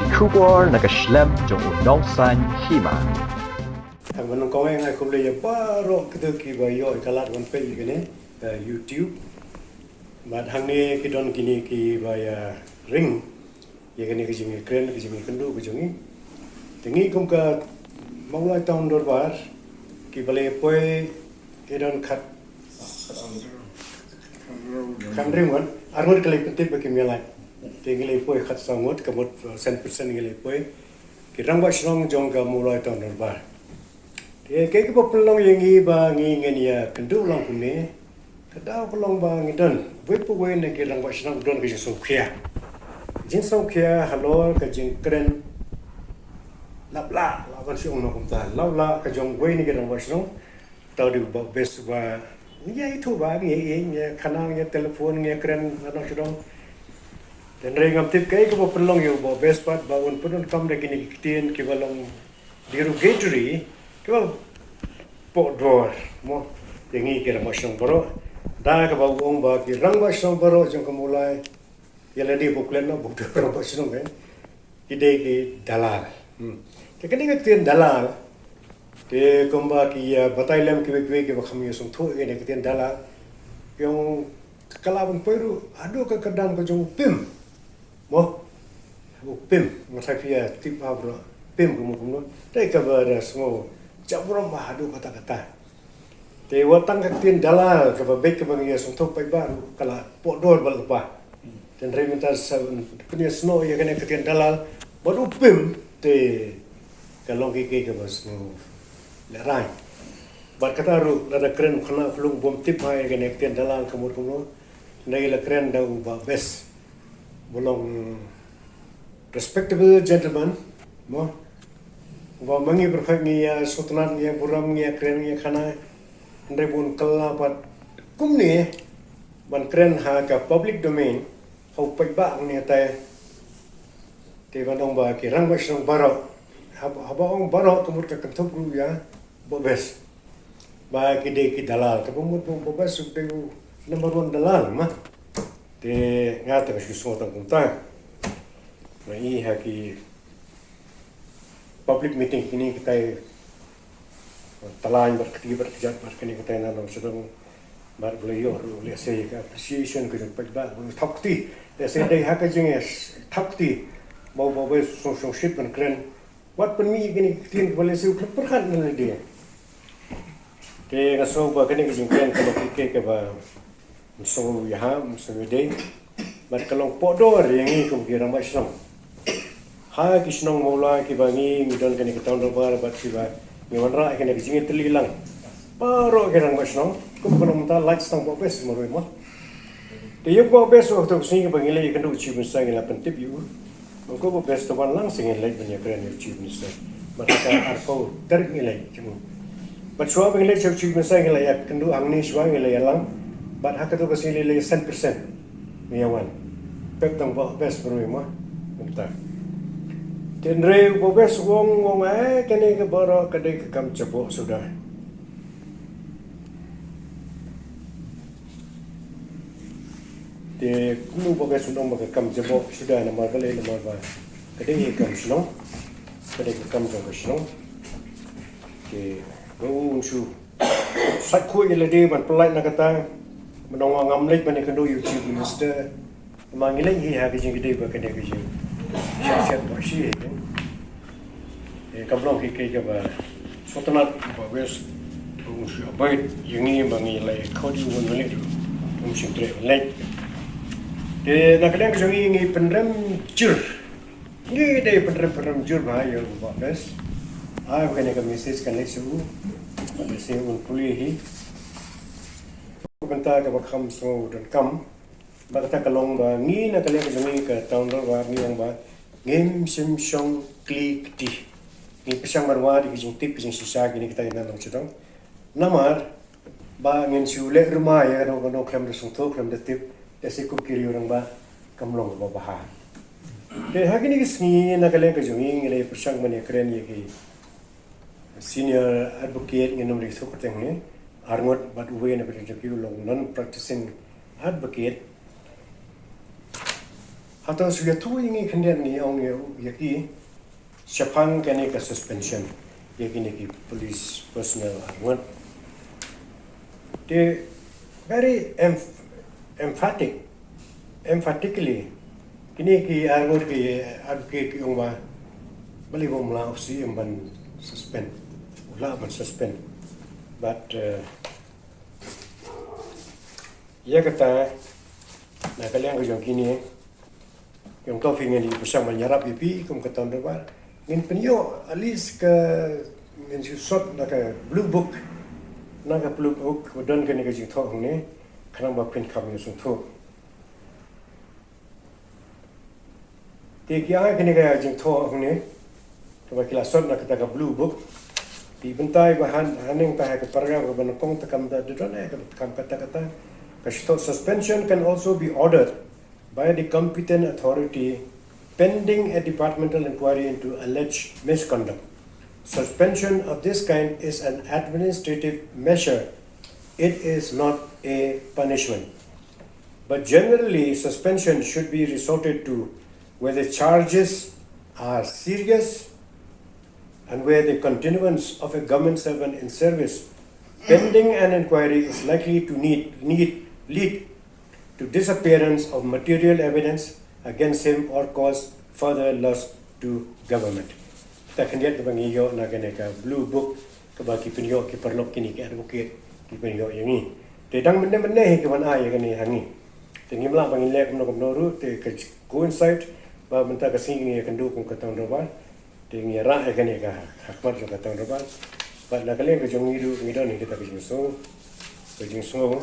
die Khongwir nakaslem jong unong san Hima. Mình có anh không lấy quá rõ cái thứ kỳ bài yo cái lát vẫn phải cái này YouTube mà hàng này cái don kỳ bài ring cái này cái gì Jingkren cái gì kendu cái gì thì nghĩ cũng cả Mawlai town Dorbar cái balai poi cái don khát khăn ring kan armut kali penting bagi melai thì cái lấy poi khát sangat ke 1% cái lấy poi cái rang basrong jong ka Mawlai town Dorbar cái pelong yang ngi ba ngi ngenia kendu long kune kada pelong ba ngi don với po we ne ke lang ba shnang don ke jin so khia halo ka Jingkren lap la ban siong no kum ta law la ka jong we ni ke lang ba shnang tau di ba bes ba ni ai thu ba ngi khana ngi telefon ngi kren no shdong dan rengam tip kai ko pelong yo ba bes pat ba un pun kam de kini tien ke balong derogatory kalau Dorbar, mo yang ini kira macam baru, dah kalau orang bagi rang macam baru jangka mulai, yang lagi bukan nak bukan rang macam kan, kita dalal, kita ni kita dalal, kita kembali ya batai lem kita kami yang tu ini kita dalal, yang kalau pun perlu, aduh kadang kau pim, mo pim, macam dia tip apa, pim kamu, tapi kabar semua. Jabram bahadu kata-kata. Te watang kaktin dalal ke babek ke bangi suntuk pai baru kala podor balpa. Dan reminta punya snow ya kena kaktin dalal baru pim te kalong kiki ke bas no lerai. Bat kata ru ada keren kena pelung bom tip hai kena kaktin dalal kemur nai la keren dau ba bes. Bolong respectable gentleman mo wa mangi perfect ni ya sultanat ni buram ni keren ni khana ndai bun kalapat kum ni ban keren ha ka public domain hau pai ba ni ta te ban ong ba ki rang ba song baro ha ba ong baro kumur ka kanthop ru ya bo bes ba ki de ki dalal ka bumut bo bes su de number 1 dalal ma te ngata ka su ta kum ta mai ha ki public meeting ini kita talan berkejap berkini kita nanti sedang berbeliau lihat saya appreciation kerja pajak thakti lihat saya dah hak jenis thakti mau bawa solusi keren buat penmi gini tin boleh saya perhan nanti dia ke ngaso ba kini Jingkren kalau ke ba so ya so day berkalong podor yang ini kira macam ha kisnong Mawlai ki bangi ngidon kene kita Dorbar bat ki ba ngewanra kene jingi telilang paro kerang masnong ko kono mta like stang bo bes maroi mo te yo bo bes waktu singi bangi le kan du chi musa ngila pentip yu ko bo bes to ban lang singi le banya kren yu chi musa mata arko ter ngile chimu bat shwa bangi le chi musa ngila ya kan du angni shwa ngila ya lang bat hakato ko singi le 100% miyawan pep tang bo bes maroi mo mta Tenre bobes wong kene ke baro kedai ke kam cepok sudah. Te kunu bobes undang ke kam cepok sudah nama kali nama ba. Kedai ke kam senong. Kedai ke kam cepok senong. Ke bau su. Sat ku ile de ban pelai nak kata menong ngamlek ban kendo YouTube minister. Mangilai hi ha ke jing kedai ba kedai ke jing. Siasat bersih kan. Kablong kiki ke ba sultanat ba wes usia baik yang ini bangi lai kau di umur ni tu usia tre lai. Nak kadang kadang ini pendem jur, ni deh pendem jur bahaya ba bes. Bukan yang message kan lagi suhu, message pulih hi. Bentar ke bakam so dan kam, bakta kalong ba ni nak kadang kadang ini ke tahun Dorbar ni yang ba ngem sim song klik di. Ini pisang marwari kijing tip kijing sisa gini kita ina nong cedong. Namar ba ngin siule rumah ya no klem de sungto klem de tip desi ku kiri orang ba kamlong ba baha. De hagini kisni na kalen ka jungi ngile pisang mani kren ye ki senior advocate ngin nomri sokot teng ni arngot bat uwe na berjaki long non practicing advocate atau sudah tu ini kemudian ni orang yaki siapang kene ke suspension yaki ni police personnel arwan they very emphatically kini ki arwan ki advocate ki orang balik mula opsi yang ban suspend ulah ban suspend but ya kata nak kalian kerja kini yang kau ingin di bersama menyerap pipi kum kata Dorbar ingin penyo at least ke ingin susut nak blue book dan kini kerja thok ni kerana bapin kami usung thok tiada kini kerja thok ni kalau kita sot nak kata blue book di bentai bahan haning tah ke paragraf banakong takam da don kam kata suspension can also be ordered by the competent authority pending a departmental inquiry into alleged misconduct. Suspension of this kind is an administrative measure. It is not a punishment. But generally, suspension should be resorted to where the charges are serious and where the continuance of a government servant in service pending an inquiry is likely to lead to disappearance of material evidence against him or cause further loss to government. Kita akan lihat kebang iyo nak kena blue book kebagi penyo ki perlok kini ki advocate ki penyo yang ni. Tedang benda-benda ke mana ya kini hangi. Tengi mlah bang ilek kumno ru te coincide ba menta ka sini akan dukung ka tahun Dorbar. Tengi ra ya kini ka hakmat ka tahun Dorbar. Ba nak kalian ke jong ngidu ni kita ke jing so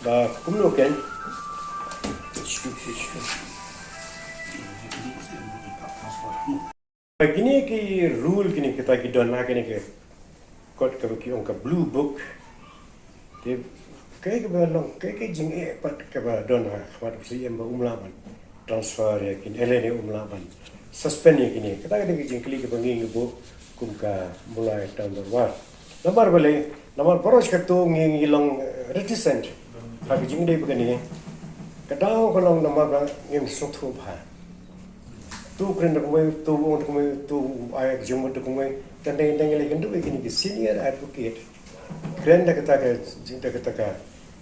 ba kumno ken begini ki rule kini kita don na kini ke kot ke ki on ka blue book de kai ke balong kai jing pat ke ba don ha wat si em ba umlaman transfer ya kini elene umlaman suspend ya kini kita ke jing klik ke bangi bu kum ka mulai tahun Dorbar nomor boros ke tu ngi long reticent Tapi jing dei begini, kadang kalau nama yang suatu bah, tu kena tu ayat jumut kumai, tandai lagi tu begini senior advocate, kena kata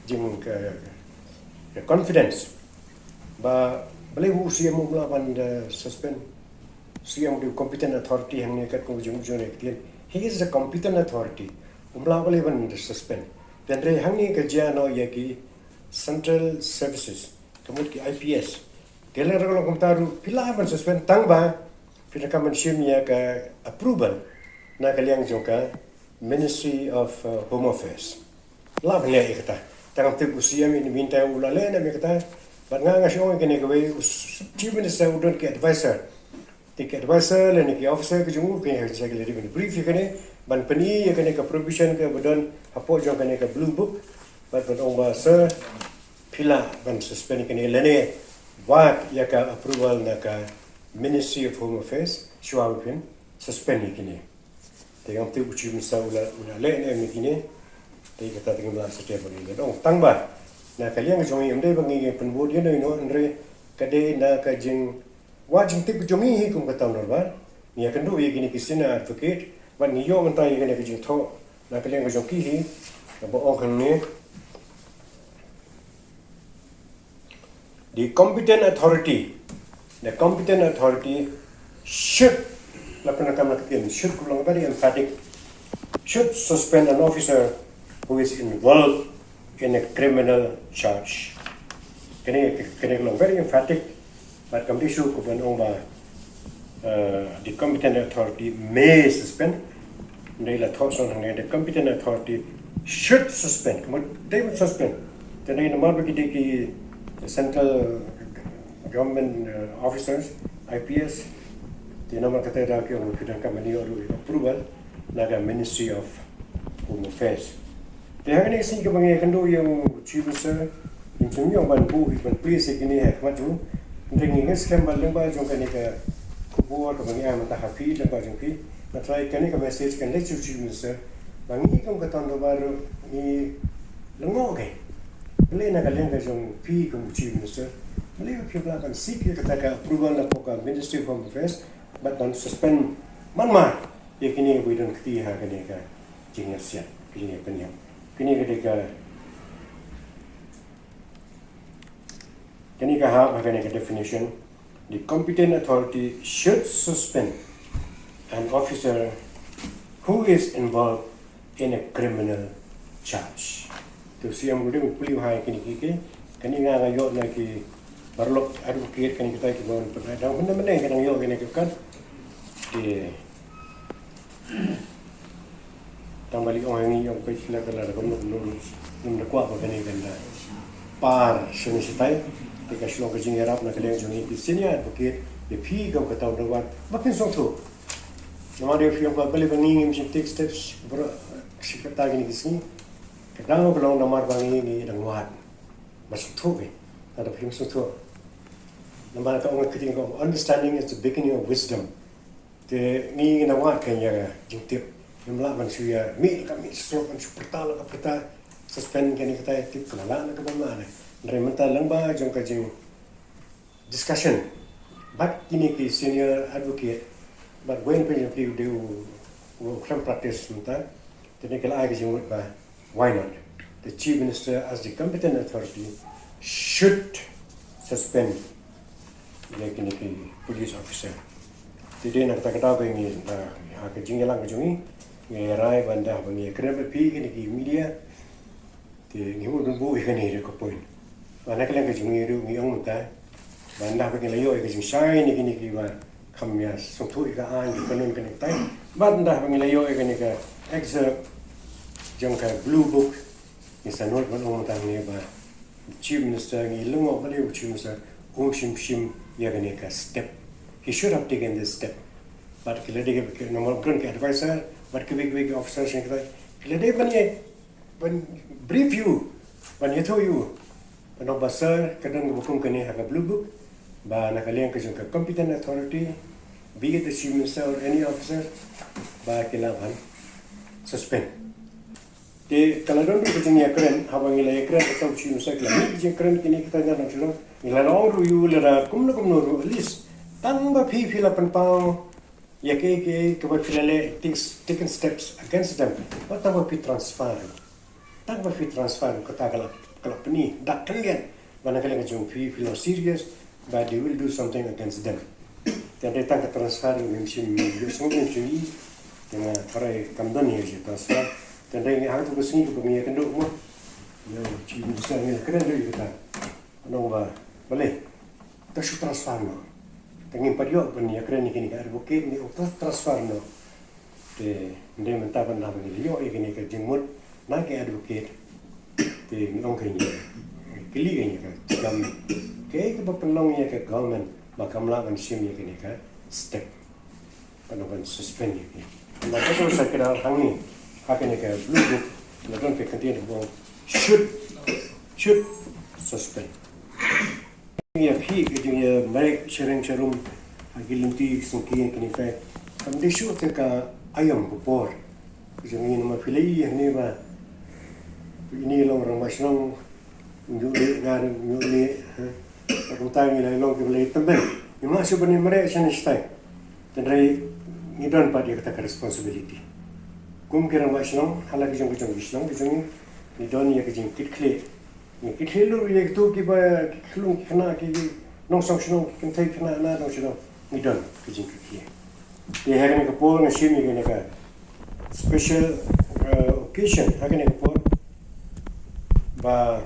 jing confidence, boleh usia mula suspend, usia mula competent authority yang ni kat jing he is the competent authority, boleh suspend, dan yang ni kerja no yaki Central Services, kemudian IPS. Kalau orang komentaru, bila akan suspend tangba, bila kamu siapnya ke approval, nak kalian juga Ministry of Home Affairs. Lah boleh kata, tangan tu usia ini minta ulale, nak kata, bangga ngasih orang kena kau Chief Minister udon ke advisor, ke advisor, lain ke officer ke jumur ke yang saya kali ini brief kena, ban peni kena ke provision ke udon, apa juga kena ke blue book. But orang bahasa pila ban suspend kini lene wat ya ka approval na ka Ministry of Home Affairs syuapin suspend kini. Tengok tu uci masa ula lene ni kini. Tengok kata tengok setiap hari. Dong tangba na kalian jongi amde bangi penbud ye no andre kade na ka jing wajing tik jongi hi kum kata Dorbar. Ni akan do ye kini kisina advocate ban ni yo mentai kini ka jing tho na kalian jongi hi ba ong ni the competent authority should, should very emphatic, should suspend an officer who is involved in a criminal charge. Very emphatic, but the competent authority may suspend. The competent authority should suspend. They would suspend. The central government officers, IPS, the nama kata dah kau mungkin kami approval, naga Ministry of Home Affairs. Dia ni sini kebangai kendo yang Chief Minister, yang semua bantu, ban police ini macam, dengan skam balemba jangka ni ke kubur kebangai mata hafi lemba jangki, natrai kini ke message kan lecture Chief Minister, bangi kamu kata Dorbar ni lengok ke. Boleh nak kalian kerja pi Chief Minister, Malaysia people akan seek kata approval la poka Ministry of Home Affairs, but don't suspend manma. Ya kini we don't kiti ha kini ka jingnya siap kini penyam. Kini ketika kini ka ha kini ka definition, the competent authority should suspend an officer who is involved in a criminal charge. Tu siam gudeng pulih hai kini kini ngayo na ki perlu advocate kan kita ke bawah pernah benda-benda yang kadang yo kena kan di tambali orang yang pecah kalau ada belum kuat apa ni kan par seni sitai jika selong kerja Arab nak kalian jungi di sini advocate di pi kau kata Dorbar makin songtu nama dia film kau beli bangi mesti take steps ber sikap gini sini kadang kalau nama bangi ni dah muat masuk tu ada film songtu. Nama kau orang keting kau understanding is the beginning of wisdom. Te ni nama kan ya jintip. Yang lah manusia mi kami sesuatu manusia pertama suspend kan kita tip kelala nak ke mana. Dari mental lembah jom kajing discussion. But kini ki senior advocate. But when people do crime practice mental, jadi kalau ada jing bah why not? The chief minister as the competent authority should suspend kini police officer. Jadi nak kata apa ini? Hak jinggalang kejungi, ngerai banda bagi kerana pi kini media, ti ngimu dumbu ikan ini ko point. Mana kalian kejungi itu ngiang muda, banda bagi layo kejung shine kini ba kamya sungtu ika an kanun kini tay, banda bagi layo kini ka excerpt jangka blue book, misalnya orang muda ni ba chief minister ngi lungo balik chief minister shim ya kini ka step. He should have taken this step. But kalau dia nomor grant advisor, but big officers yang kita, kalau dia brief you, tahu you, penuh besar kadang hukum kini harga blue book, bah nak kalian kerja ke competent authority, be it the chief minister or any officer, bah kelaban suspend. Di kalau dorang kerja ni keren, habang ilai keren atau chief minister kelaban kerja keren kini kita jangan macam ilai long you lera kumno at least tanpa pila penpau ya ke filale taken steps against them what tanpa transfer kata kalau peni dak kalian mana kalian jom fila serious but they will do something against them dan datang ke transfer mungkin semua mungkin dengan karai kamdan ya transfer dan dia hang tu kesini ke pengia kenduk mo yo ci bisa ni kena dia kata nong boleh tak should transfer no tengin pariok pun ya keren ni advocate ni transfer no te ndai mentah pandang ni yo ini ke jengmut nak advocate te ngong ke ni kili ke ni ka jam ke pelong ya ke government makamla kan sim ya ke ni ka step panokan suspend ya ni maka tu saya kira hang ni hak ni ke blue book lawan ke contain bo should suspend ya pi ke dia mai sharing agilinti sungkin kini fa kamde shu te ka ayam bopor jadi nama filai ni ba ini long orang maslang nyuli ngar nyuli rutang ni long ke beli tambah ni masih benih mereka sana stai dan dari ni don pada kata responsibility kum kira maslang halagi jong bislang ni don ya ke jing kitkle ni kitlu ya tu ki ba klung kena ki nong song song kin tai kena na nong song ni don ke jing ki dia hari ni ke por na shimi ke ka special occasion hari ni ke por ba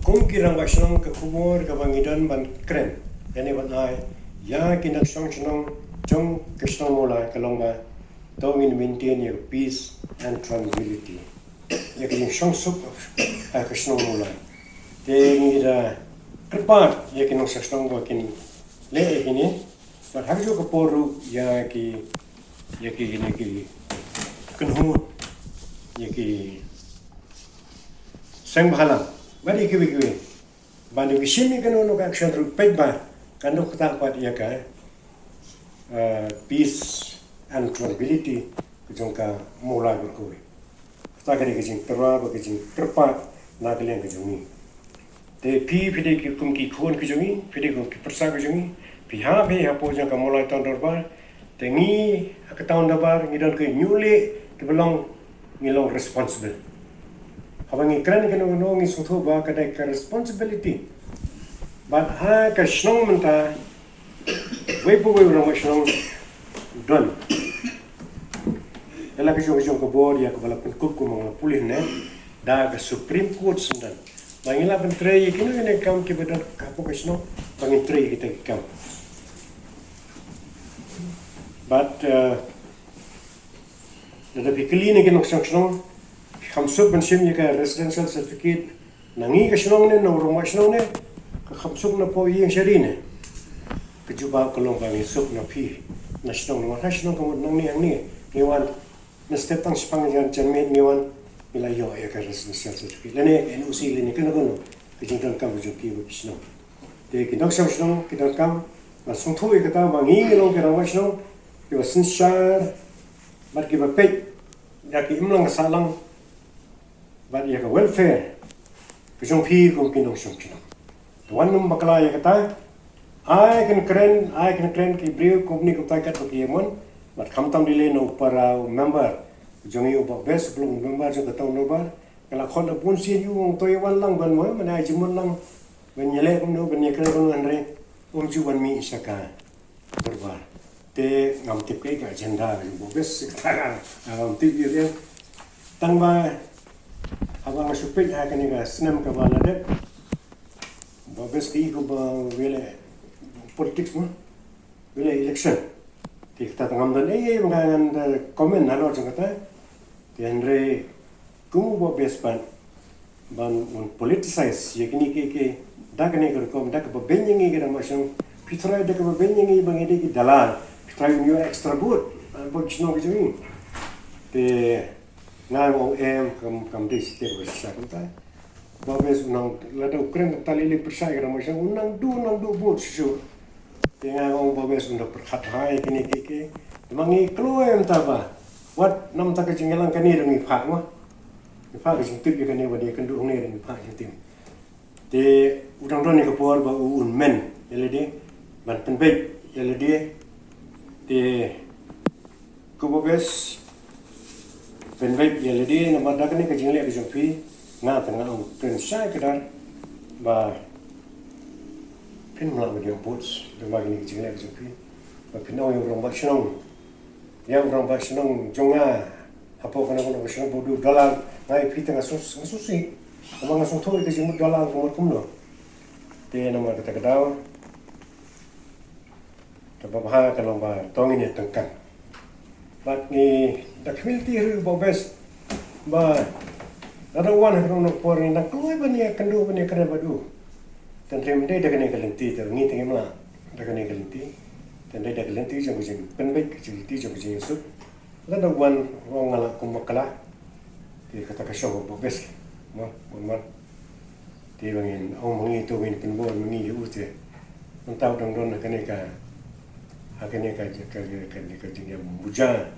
kum kira maslang ke kumur ke bangidon ban kren yani ban ai ya kin song song jong kesong mola kalong ba to maintain your peace and tranquility ya ke song sup ke song mola te ni da kerpat ya ke nong song go kin le ini but har jo ke poru ya ke ini ke kenhu ya ke sang bahalang bari ke bandu ke shimi kan no ka action ru pet ba kan no kata pat ya ka peace and tranquility jongka mola ko ta kare ke jing terwa ke jing kerpat na kalian ke jungi te pi pide ki kum ki khon ki jongi pide ko ki persa ki jongi pi ha be ha po jang ka Mawlai ton Dorbar te ngi ka ton Dorbar ngi dan ke nyule ke belong ngi long responsible habangi kran ke no ngi sotho ba ka dai ka responsibility but ha ka shnong menta we po we ro shnong don ela ke jong ko bor ya ko bala pun ko mo pulih ne da ka Supreme Court sendan bangila pentre kini ne kam ke bedak kapo ke shnong bangi tre kita kam but da pikli ne ke nok shnong kham sub ban sim ka residential certificate nangi ka shnong ne no ro shnong ne ka kham sub na po yeng sharine ke juba ko long bangi sub na pi na shnong no ha shnong ko nang ni ang ni wan na step tang spang jan janme ni wan ila yo ya ka residential certificate lene NOC lene ke no ke jingkren kam ju ki bu shnong te ke nok shnong ke dan kam na song thu ke ta bangi long ke ro shnong ke wa sin shar mat ke ba pe ya ki imlang salang but ya ka welfare ke jong pi ko ki no shong chino to wan num bakla ya kata I can kren ki brio company ko ta ka to ki mon but kham tam dile no para member jong yu ba best blong member jo ka to no ba kala khon da pun si yu to y wan lang ban mo mana ji mon lang ben yele ko no ben yekre ko andre ju ban mi saka Dorbar te ngam tip ke ka agenda bo best ta ngam tip ye tang ba abang supit ha kan ga snam ka bala de bo bes ki ko ba wele politics mo wele election ti ta ngam dan ngan comment na lo jangata ti andre kum bo bes ban un politicize ye kini ke da kan ga ko da ka ba benyengi ga ma shang pitra da ka ba benyengi bang ide ki dalal pitra you extra good bo chno ga jimi te ngai o kam dis te ko shakanta babes nang lada ukren tali le persai ra mo shang nang du bot shu te ngai o babes unda perkhat hai kini ke mangi kloem ta ba wat nam ta ka jingelang kani ri pha mo ni pha ka jing tip ye kani wadi kan du ngi ri pha jing tim te udang don ni ka por ba un men yelede ban pen be yelede te ko babes pen baik ya ledi nama dak ni kajing le kajing pi nga tengah pen sai kedar ba pen mala dia bots de mag ni kajing le kajing pi ba pinau yang orang ba senong jonga apa kana kana senong bodu dalam ngai pi tengah susi amang sung thoi kajing mut dalam kumur kumno te nama kata kedau ta ba ha kana ba tong ni tengkan but ni the community ru bo bes ba ada wan ru no por ni na koi ba ni kandu ba ni kare ba du tan rem de daga ni kalenti ter ngi tingi mala daga ni kalenti tan de daga kalenti jong jing pen be ki ti jong jing su ada wan ro ngala kum makala ti kata ka show bo bes ma ma ti bangin ong mangi to win pen bo mangi yu te on tau dong don ka ni ka hakene ka jing buja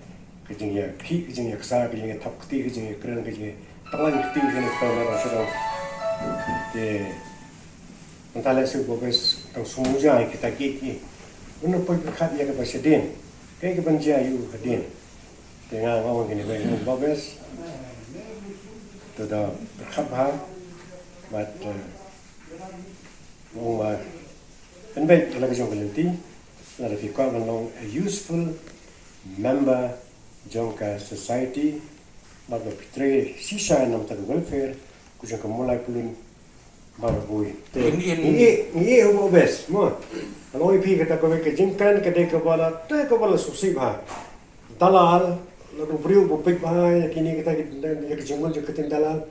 ka jing ya ki jing ya ksa ka jing ya thap ti ka jing ya kran ka jing talang ti ka ni ka na ra te antala se bo bes tang sumuja kita ki uno po ka ya ka basedin kai ka banja yu hadin te nga ngawang ni ba bo bes to da khap ha but no ma en be la ka jong lenti that if you come along a useful member jongka society baga pitre sisa nam ta welfare ku jongka mulai pulun baga boy te ni ho bes mo aloi pi kata ko ke jingkren ke de ka bala susi ba dalal la ru brio bo pik ba kini kita ke jingol je ketin dalal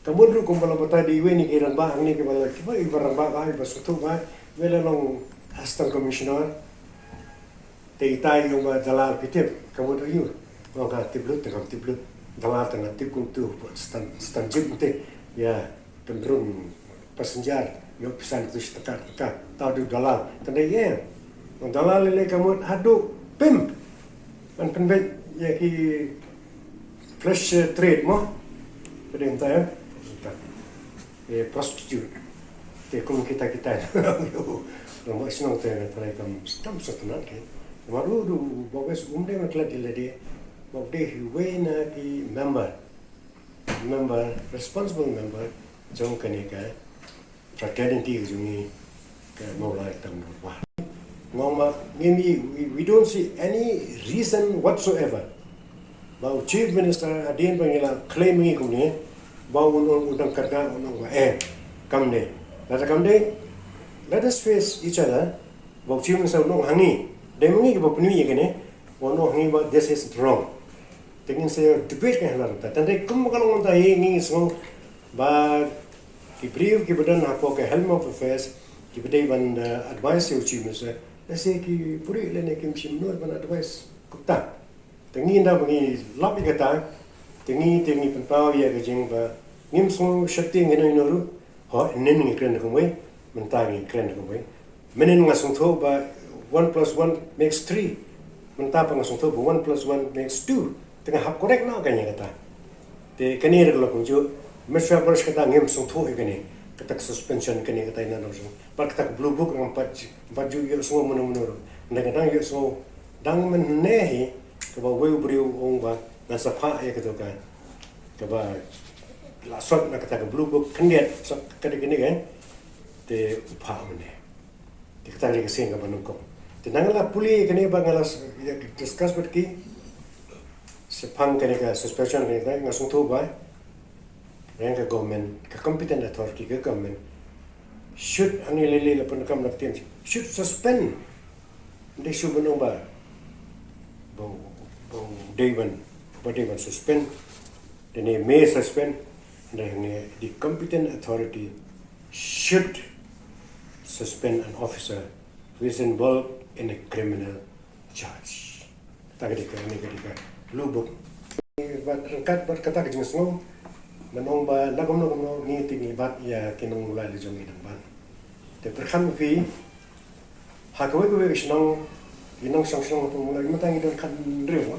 kamun ru ko bala bata di we ni ke ran ba ni ke bala ki ba ibaran ba ba sutu ba wela long assistant commissioner te itai yung dalal pitip kamu tu yu ngau ka tiblut dalal tengah tip kum tu stan jib te ya kendrung passenger yo pisan tu stakar tau du dalal tanda ye dalal le kamu adu pim man penbet ya ki fresh trade mo pedeng ta ya prostitute kum kita rumah senang tengah try kam stam satunan ke maru du bogas umde matla dilade bogde huwe na ki member responsible member jong kane ka fraternity jumi ka Mawlai tam Dorbar ngoma we don't see any reason whatsoever bau chief minister adin bangila claiming ko ni bau udang karga unang kamde let us face each other bau chief minister no hangi demungi ko puni yekene ono hangi ba this is wrong tingin saya debate kan halar ta tande kum kalong ta ngi so ba ki brief ki badan hapo ke helm of affairs ki badai ban advice yo chief minister lase ki puri lene kim sim no ban advice kupta tengi nda bangi lapi kata tengi penpaw ya ke jing ba ngim so shakti ngene no ru ho nen ngi kren ko mai mentang ngi kren ko mai menen ngasung tho ba 1 plus 1 makes 3 mentang ngasung tho ba 1 plus 1 makes 2 tengah hap correct na kanya kata te kani re lo kunju mesra pers kata ngim sung tho ikani kata suspension kani kata ina no so par kata blue book ng pat ju yo so mono mono na yo so dang men nehi ka ba weu briu ong ba na sapa ya kata ka ba la sot na kata blue book kandiat so kata kini kan te upha mene te kata ri kesen ka banung ko te nangala puli kani ba ngala discuss bet ki sepang kani ka suspension kani ka ngasung tho ba yang ka government ka competent authority ka government should ani lele la pan kam nak tem should suspend de should banung ba bo Dewan suspend then may suspend then the competent authority should suspend an officer who is involved in a criminal charge tagadika blue book bat rangkat bat kata ke jengso manong ba lagom no ni tingi bat ya kinong mulai le jong idang ban te perkham fi hakwe ko be snong inong sang ko mulai matang idon kan rewa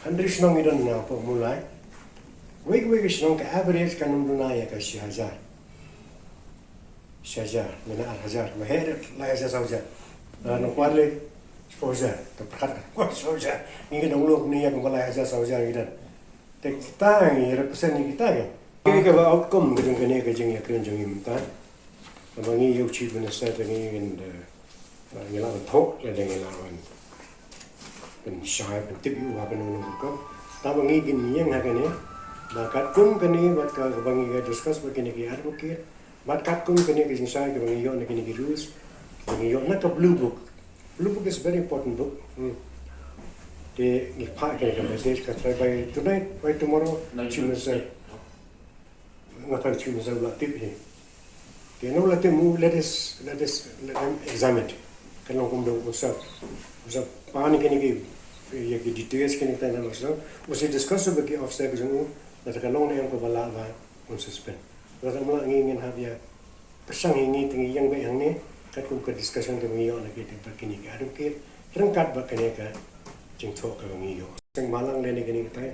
handri snong idon na po mulai we snong ka average kanong dunaya ka 1000 mina 1000 maher la 1000 no kwarle exposure to perkhat ko exposure ngi dong lok ni ya ko la 1000 idan te kita ngi represent ni kita ya ke ba outcome ng kene ka jing ya kren jing imta bangi yo chief minister ngi in ngi la tho le ngi la wan pen shai pen tip yu ha pen no ko ta bangi kin yang ha kene ba kat kum kene ba ka bangi ga discuss ba kene ki advocate ba kat kum kene ki jing sai ka bangi yo na kene ki rules bangi yo na ka blue book is a very important book the part can message ka try by tonight by tomorrow choose ngata choose la tip hi ke no la temu let them examine kan long do usap pani kan ki ye ki details kan ta na so we discuss about the officer jung na ka long na yang ko bala ba un suspend la ta mala ngin ha dia pasang ngi tingi yang ba yang ni kat ko discussion ke ngi on ke ta kini ka adu ke rangkat ba kan ka jing tho ka ngi yo sang malang le ni kini ta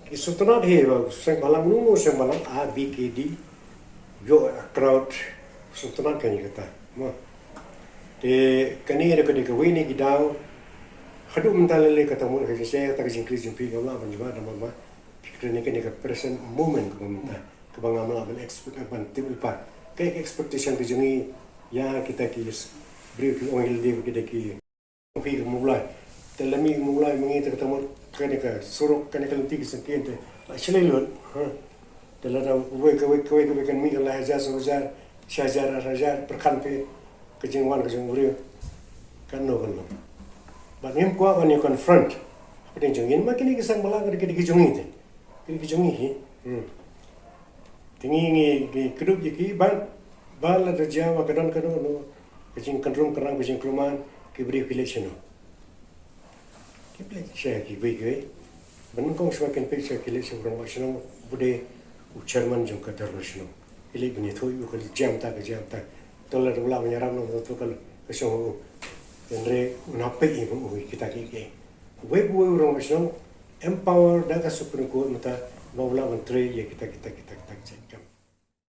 isutna de ba sang malang nu sang malang a b k d yo crowd sutna kan ni ta mo de kani re ko de ko ni ki daw hadu mental le ka ta mo ka se ta jing kris jing pi ga la ban ba da ma fikre ni ka present moment ko ta ka bang amla ban expect ban tibul pa ke expectation ke jingi ya kita ki brief on il de ki pi mulai telami mulai mengi tertemu kene ka suruk kene ka lentik sentiente la chelelon telada we kan mi la haja sojar shajar rajar perkan pe kejingwan kejinguri kan no kan ba ngem kwa kan confront pede jongin makini kisang malang ke jongi te ke jongi hi tingi ngi kedup yiki ban bala de jawa kadon no kejing kanrum kerang kejing kluman ke brief election no share ki bege ban kong shwa kan pe share kile se rong mashno bude u chairman jong ka darwashno ile bni thoi u kal jam ta tola rula nya ram no to kal ka shongendre una pe i bu kita ki we bu rong mashno empower da ka supreme court mata bawla ban tre ye kita check